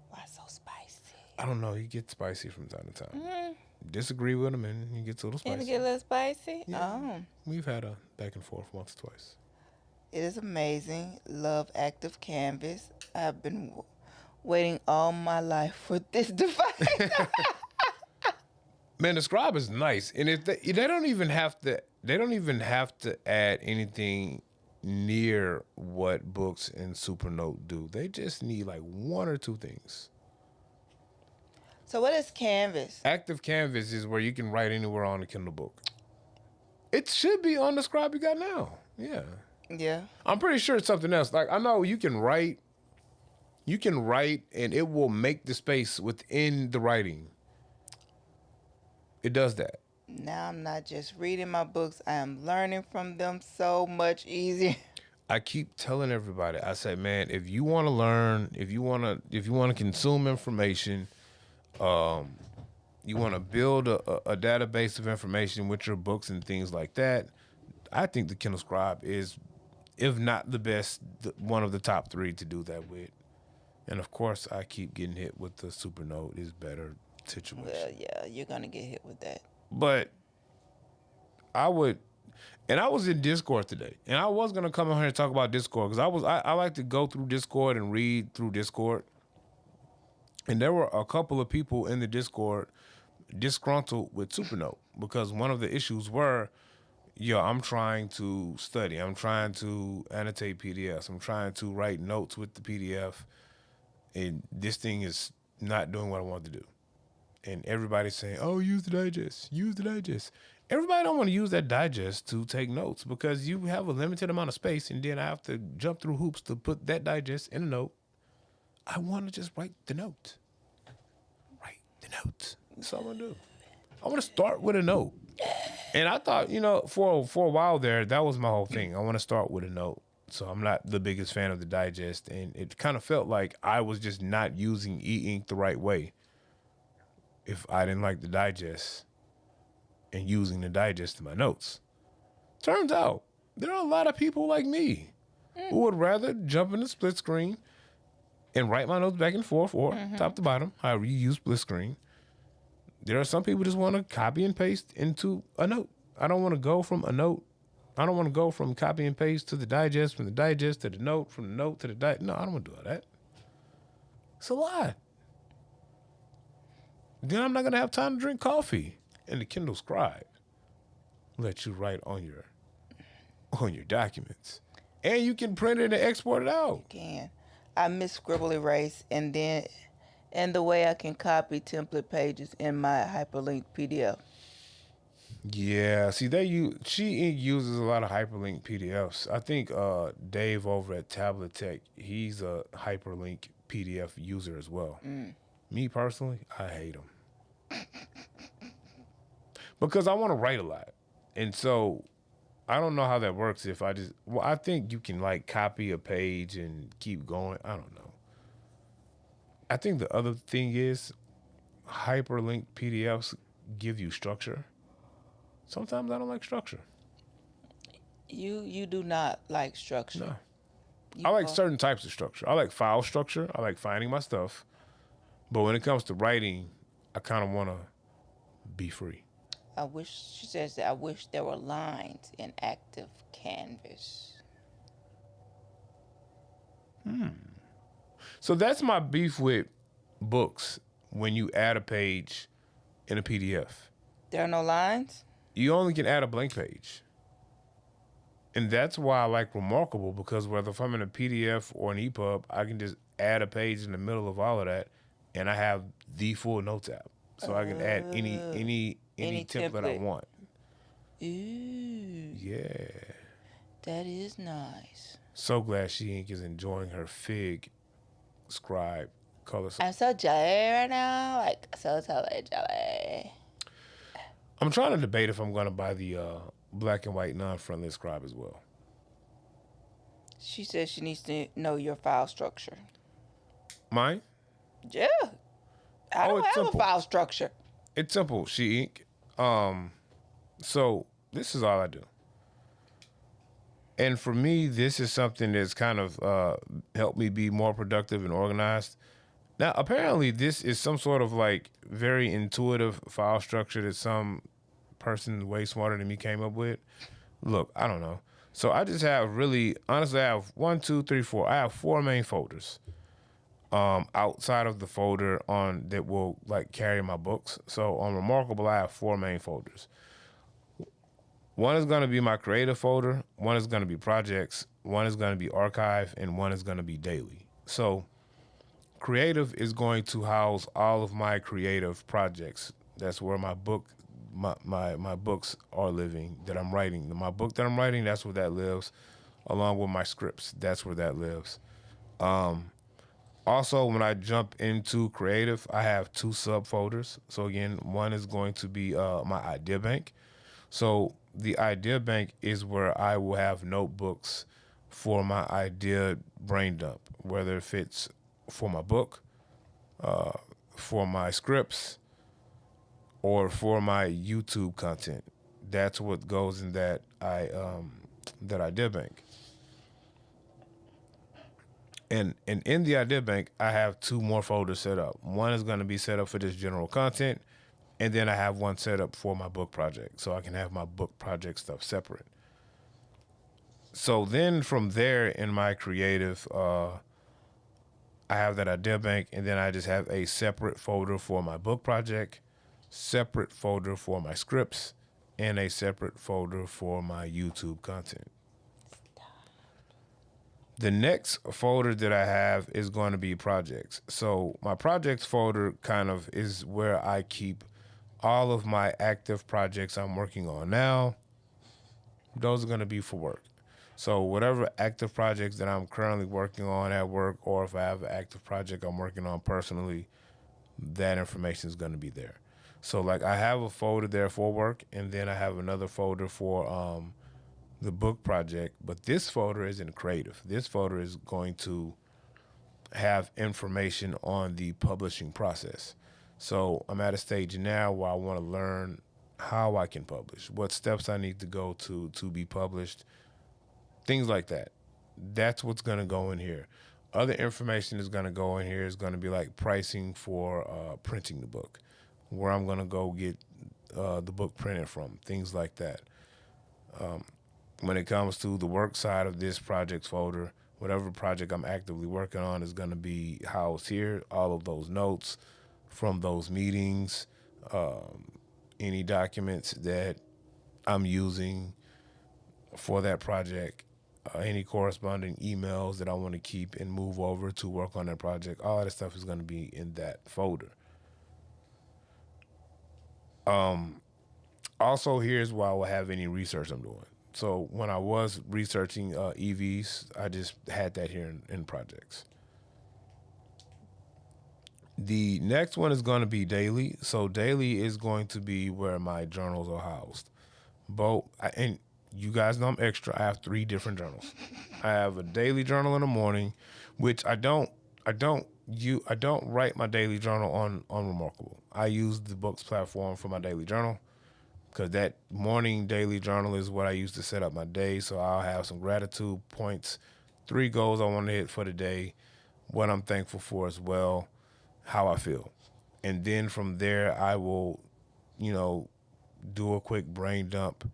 Why so spicy? I don't know. He gets spicy from time to time. Mm-hmm. Disagree with him, and he gets a little spicy. And get a little spicy? Yeah. Oh. We've had a back and forth once or twice. It is amazing. Love Active Canvas. I've been waiting all my life for this device. Man, the Scribe is nice, and if they don't even have to add anything near what Books and Supernote do. They just need like one or two things. So what is Canvas? Active Canvas is where you can write anywhere on the Kindle book. It should be on the Scribe you got now. Yeah. Yeah. I'm pretty sure it's something else. Like, I know you can write, and it will make the space within the writing. It does that. Now I'm not just reading my books. I am learning from them so much easier. I keep telling everybody, I say, man, if you want to learn, if you want to consume information, you want to build a database of information with your books and things like that, I think the Kindle Scribe is, if not the best, one of the top 3 to do that with. And of course, I keep getting hit with the Supernote is better situation. Well, yeah, you're gonna get hit with that. But I would, and I was in Discord today, and I was gonna come on here and talk about Discord because I like to go through Discord and read through Discord, and there were a couple of people in the Discord disgruntled with Supernote because one of the issues were, yo, I'm trying to study, I'm trying to annotate PDFs, I'm trying to write notes with the PDF, and this thing is not doing what I want to do. And everybody's saying, oh, use the digest, use the digest. Everybody don't want to use that digest to take notes because you have a limited amount of space, and then I have to jump through hoops to put that digest in a note. I want to just write the note. Write the note. That's all I'm gonna do. I want to start with a note. And I thought, for a while there, that was my whole thing. I want to start with a note. So I'm not the biggest fan of the digest, and it kind of felt like I was just not using e-ink the right way if I didn't like the digest and using the digest in my notes. Turns out there are a lot of people like me who would rather jump in the split screen and write my notes back and forth or top to bottom, however you use split screen. There are some people who just want to copy and paste into a note. I don't want to go from a note. I don't want to go from copy and paste to the digest, from the digest to the note, from the note to the digest. No, I don't want to do all that. It's a lot. Then I'm not going to have time to drink coffee. And the Kindle Scribe let you write on your documents. And you can print it and export it out. You can. I miss scribble erase and the way I can copy template pages in my hyperlinked PDF. Yeah, see, she uses a lot of hyperlink PDFs. I think Dave over at Tablet Tech, he's a hyperlink PDF user as well. Me personally, I hate him because I want to write a lot, and so I don't know how that works. If I think you can like copy a page and keep going. I don't know. I think the other thing is hyperlink PDFs give you structure. Sometimes I don't like structure. You do not like structure. No. I like certain types of structure. I like file structure. I like finding my stuff. But when it comes to writing, I kind of want to be free. She says that I wish there were lines in active canvas. So that's my beef with books when you add a page in a PDF. There are no lines? You only can add a blank page. And that's why I like Remarkable, because whether if I'm in a PDF or an EPUB, I can just add a page in the middle of all of that, and I have the full notes app. So I can add any template I want. Ooh. Yeah. That is nice. So glad Eink is enjoying her Fig Scribe color. I'm so jelly right now. Like, so jelly. I'm trying to debate if I'm going to buy the black and white non-frontlit Scribe as well. She says she needs to know your file structure. Mine? Yeah. I don't have a file structure. It's simple, Eink. So this is all I do. And for me, this is something that's kind of helped me be more productive and organized. Now, apparently, this is some sort of like very intuitive file structure that some person way smarter than me came up with. Look, I don't know. So I just have honestly, I have 1, 2, 3, 4. I have 4 main folders. Outside of the folder that will like carry my books. So on Remarkable, I have 4 main folders. One is going to be my creative folder, one is going to be projects, one is going to be archive, and one is going to be daily. So creative is going to house all of my creative projects. That's where my books are living that I'm writing. My book that I'm writing, that's where that lives, along with my scripts. That's where that lives. Also, when I jump into creative, I have 2 subfolders. So again, one is going to be my idea bank. So the idea bank is where I will have notebooks for my idea brain dump, whether if it's for my book, for my scripts, or for my YouTube content. That's what goes in that idea bank. And in the idea bank, I have two more folders set up. One is going to be set up for just general content, and then I have one set up for my book project, so I can have my book project stuff separate. So then from there in my creative, I have that idea bank, and then I just have a separate folder for my book project, separate folder for my scripts, and a separate folder for my YouTube content. The next folder that I have is going to be projects. So my projects folder kind of is where I keep all of my active projects I'm working on now. Those are going to be for work. So whatever active projects that I'm currently working on at work, or if I have an active project I'm working on personally, that information is going to be there. So like I have a folder there for work, and then I have another folder for the book project. But this folder isn't creative. This folder is going to have information on the publishing process. So I'm at a stage now where I want to learn how I can publish, what steps I need to go to be published, things like that. That's what's going to go in here. Other information is going to go in here is going to be like pricing for printing the book, where I'm going to go get the book printed from, things like that. When it comes to the work side of this projects folder, whatever project I'm actively working on is going to be housed here. All of those notes from those meetings, any documents that I'm using for that project, any corresponding emails that I want to keep and move over to work on that project, all that stuff is going to be in that folder. Also, here's why I will have any research I'm doing. So when I was researching EVs, I just had that here in projects. The next one is going to be daily. So daily is going to be where my journals are housed. And you guys know I'm extra. I have 3 different journals. I have a daily journal in the morning, which I don't write my daily journal on Remarkable. I use the books platform for my daily journal, because that morning daily journal is what I use to set up my day. So I'll have some gratitude points, 3 goals I want to hit for the day, what I'm thankful for as well, how I feel. And then from there, I will, do a quick brain dump,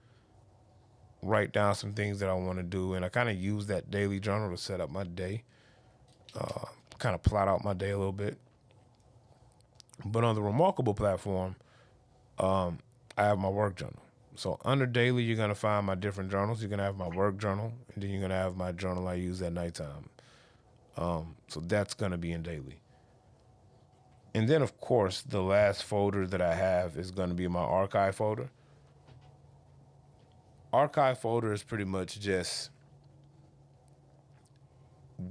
write down some things that I want to do. And I kind of use that daily journal to set up my day, kind of plot out my day a little bit. But on the Remarkable platform, I have my work journal. So under daily, you're going to find my different journals. You're going to have my work journal, and then you're going to have my journal I use at nighttime. So that's going to be in daily. And then, of course, the last folder that I have is going to be my archive folder. Archive folder is pretty much just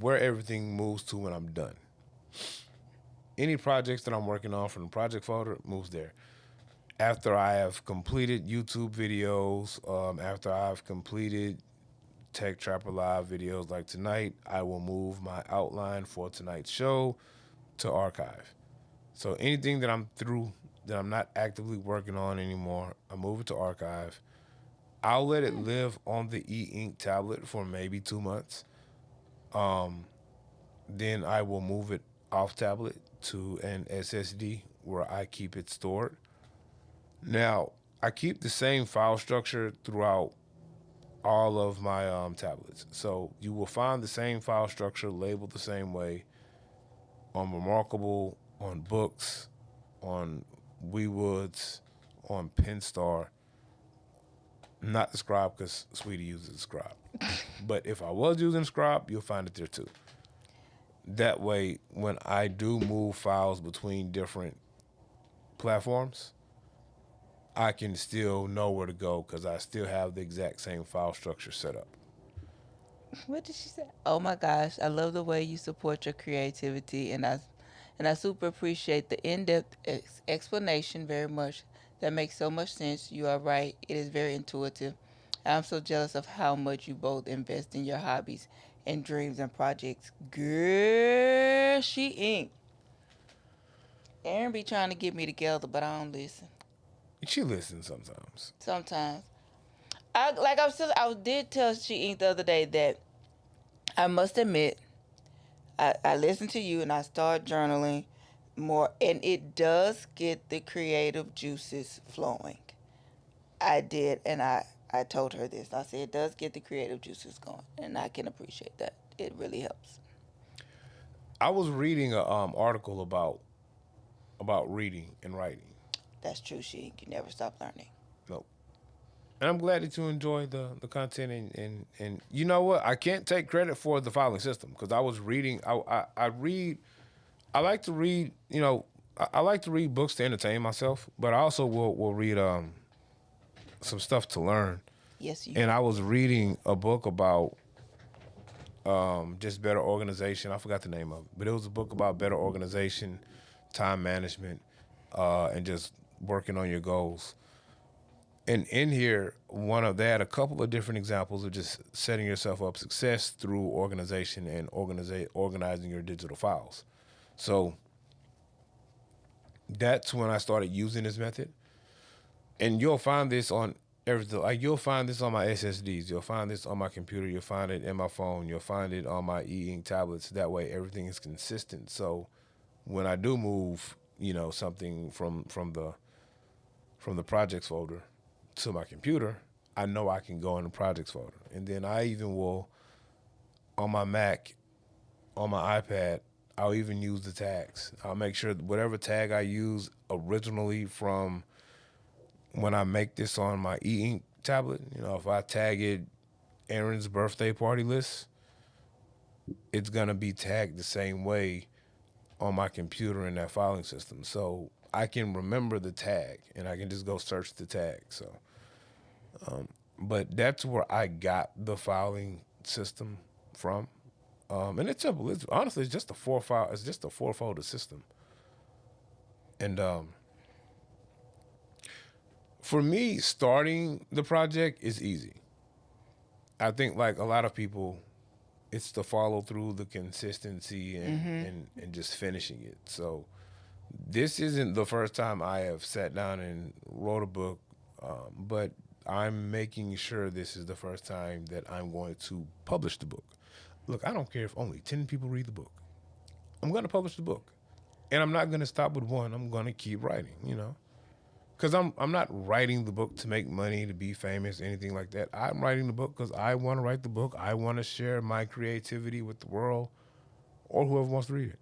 where everything moves to when I'm done. Any projects that I'm working on from the project folder moves there. After I have completed YouTube videos, after I've completed Tech Trapper Live videos like tonight, I will move my outline for tonight's show to archive. So anything that I'm through that I'm not actively working on anymore, I move it to archive. I'll let it live on the Eink tablet for maybe 2 months. Then I will move it off tablet to an SSD where I keep it stored. Now, I keep the same file structure throughout all of my tablets. So you will find the same file structure labeled the same way on Remarkable, on Books, on WeWoods, on Penstar. Not the Scribe, because Sweetie uses Scribe. But if I was using Scribe, you'll find it there too. That way, when I do move files between different platforms, I can still know where to go because I still have the exact same file structure set up. What did she say? Oh my gosh, I love the way you support your creativity, and I super appreciate the in-depth explanation very much. That makes so much sense. You are right. It is very intuitive. I'm so jealous of how much you both invest in your hobbies and dreams and projects. Girl, she ain't. Aaron be trying to get me together, but I don't listen. She listens sometimes. Sometimes. I did tell She Inc. the other day that I must admit, I listen to you and I start journaling more, and it does get the creative juices flowing. I did, and I told her this. I said it does get the creative juices going, and I can appreciate that. It really helps. I was reading a article about reading and writing. That's true, she. You never stop learning. Nope. And I'm glad that you enjoy the content and you know what? I can't take credit for the filing system because I was reading. I read. I like to read. You know, I like to read books to entertain myself, but I also will read some stuff to learn. Yes, you. And I was reading a book about just better organization. I forgot the name of it, but it was a book about better organization, time management, and just working on your goals. And in here, they had a couple of different examples of just setting yourself up success through organization and organizing your digital files. So that's when I started using this method. And you'll find this on everything. Like you'll find this on my SSDs. You'll find this on my computer. You'll find it in my phone. You'll find it on my e-ink tablets. That way, everything is consistent. So when I do move, something from the projects folder to my computer, I know I can go in the projects folder. And then I even will, on my Mac, on my iPad, I'll even use the tags. I'll make sure that whatever tag I use originally from when I make this on my e-ink tablet, if I tag it Aaron's birthday party list, it's going to be tagged the same way on my computer in that filing system. So I can remember the tag and I can just go search the tag. So, but that's where I got the filing system from. And it's simple. It's honestly, it's just a four-folder system. And for me, starting the project is easy. I think like a lot of people, it's the follow through, the consistency, and just finishing it. So this isn't the first time I have sat down and wrote a book, but I'm making sure this is the first time that I'm going to publish the book. Look, I don't care if only 10 people read the book. I'm going to publish the book. And I'm not going to stop with one. I'm going to keep writing, Because I'm not writing the book to make money, to be famous, anything like that. I'm writing the book because I want to write the book. I want to share my creativity with the world or whoever wants to read it,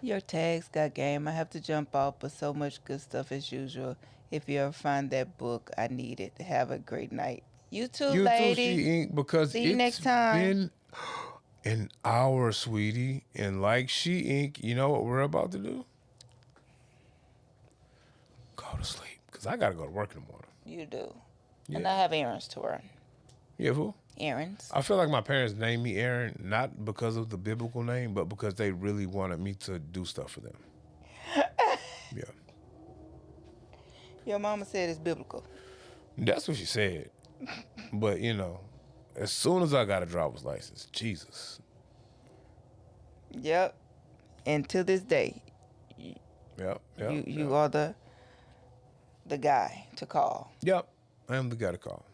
Your tags got game. I have to jump off, but so much good stuff as usual. If you ever find that book, I need it. Have a great night. You too, lady. You too, Eink, because see you next time. Been an hour, sweetie. And like Eink, you know what we're about to do? Go to sleep. Because I got to go to work in the morning. You do. Yeah. And I have errands to run. You have who? Errands. I feel like my parents named me Aaron not because of the biblical name, but because they really wanted me to do stuff for them. Yeah. Your mama said it's biblical. That's what she said. But, as soon as I got a driver's license, Jesus. Yep. And to this day, Yep. You are the guy to call. Yep. I am the guy to call.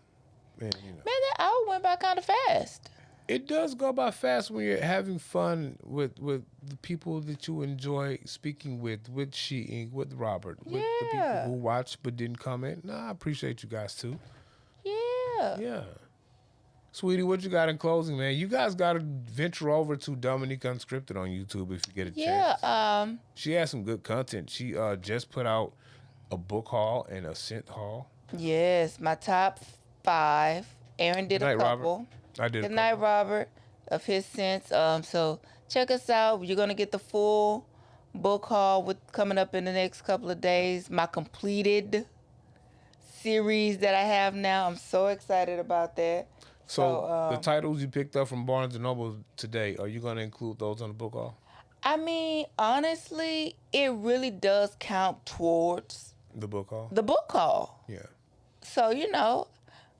Man, Man, that hour went by kind of fast. It does go by fast when you're having fun with the people that you enjoy speaking with Eink, with Robert, with the people who watched but didn't comment. No, I appreciate you guys too. Yeah. Yeah. Sweetie, what you got in closing, man? You guys got to venture over to Dominique Unscripted on YouTube if you get a chance. Yeah. She has some good content. She just put out a book haul and a scent haul. Yes, my top 5. Aaron did a couple. Robert. I did. Good night, Robert, of his scents. So check us out. You're gonna get the full book haul coming up in the next couple of days. My completed series that I have now. I'm so excited about that. So the titles you picked up from Barnes & Noble today, are you going to include those on the book haul? I mean, honestly, it really does count towards the book haul. The book haul. Yeah. So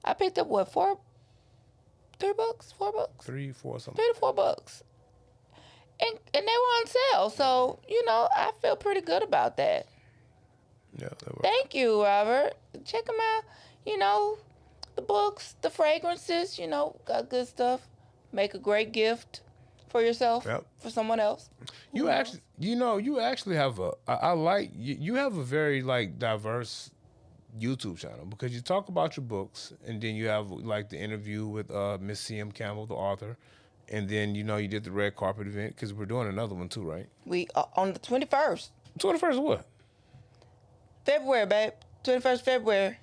I picked up 3 books, 4 books, 3, 4 something. 3 to 4 books, and they were on sale. So I feel pretty good about that. Yeah. That works. Thank you, Robert. Check them out. The books, the fragrances, got good stuff. Make a great gift for yourself, Yep. for someone else. You actually, you actually have I like, you have a very like diverse YouTube channel because you talk about your books and then you have like the interview with Miss C.M. Campbell, the author. And then, you did the red carpet event because we're doing another one too, right? We on the 21st. 21st of what? February, babe. 21st February.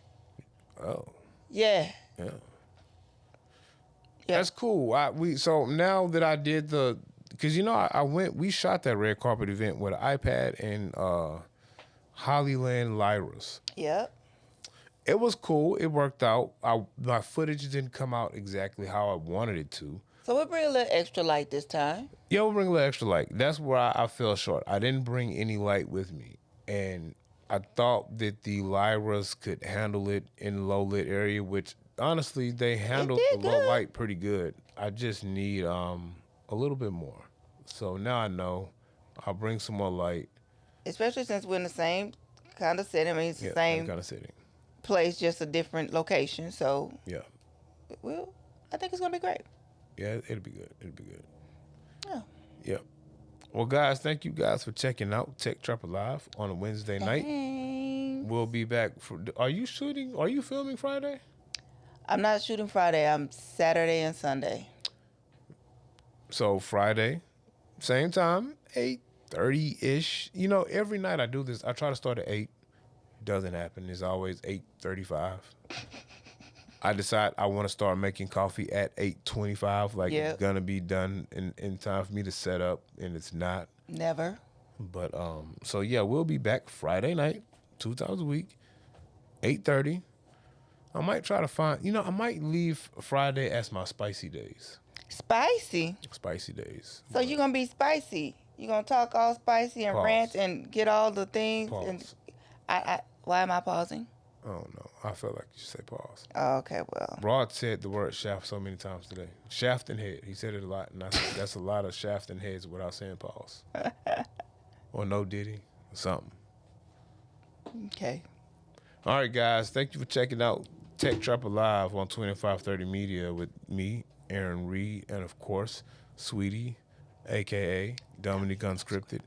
Oh. Yeah. Yeah. That's cool. So now that I did because we shot that red carpet event with an iPad and Hollyland Lyras. Yep. It was cool. It worked out. My footage didn't come out exactly how I wanted it to. So we'll bring a little extra light this time. Yeah, we'll bring a little extra light. That's where I fell short. I didn't bring any light with me. And I thought that the Lyras could handle it in low lit area, which honestly they handled the low light pretty good. I just need a little bit more. So now I know. I'll bring some more light. Especially since we're in the same kind of setting. I mean, it's the same kind of setting. Place, just a different location. So yeah, well, I think it's gonna be great. Yeah, it'll be good. It'll be good. Yeah. Yep. Well, guys, thank you guys for checking out Tech Trapper Live on a Wednesday night. We'll be back. Are you filming Friday? I'm not shooting Friday. I'm Saturday and Sunday. So Friday, same time, 8:30-ish. Every night I do this. I try to start at 8. Doesn't happen. It's always 8:35. I decide I want to start making coffee at 8:25. Like it's gonna be done in time for me to set up, and it's not. Never. But so yeah, we'll be back Friday night, 2 times a week, 8:30. I might try to find. I might leave Friday as my spicy days. Spicy. Spicy days. So you're gonna be spicy. You're gonna talk all spicy and rant and get all the things. Pause. And why am I pausing? Oh no, I felt like you should say pause. Oh, okay, well. Rod said the word shaft so many times today. Shaft and head. He said it a lot, and I said that's a lot of shaft and heads without saying pause. Or no diddy, or something. Okay. All right, guys. Thank you for checking out Tech Trapper Live on 2530 Media with me, Aaron Reed, and of course, Sweetie, a.k.a. Dominique Unscripted.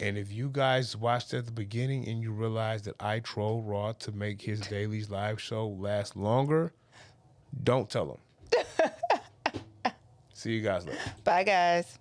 And if you guys watched at the beginning and you realized that I troll Rod to make his daily live show last longer, don't tell him. See you guys later. Bye, guys.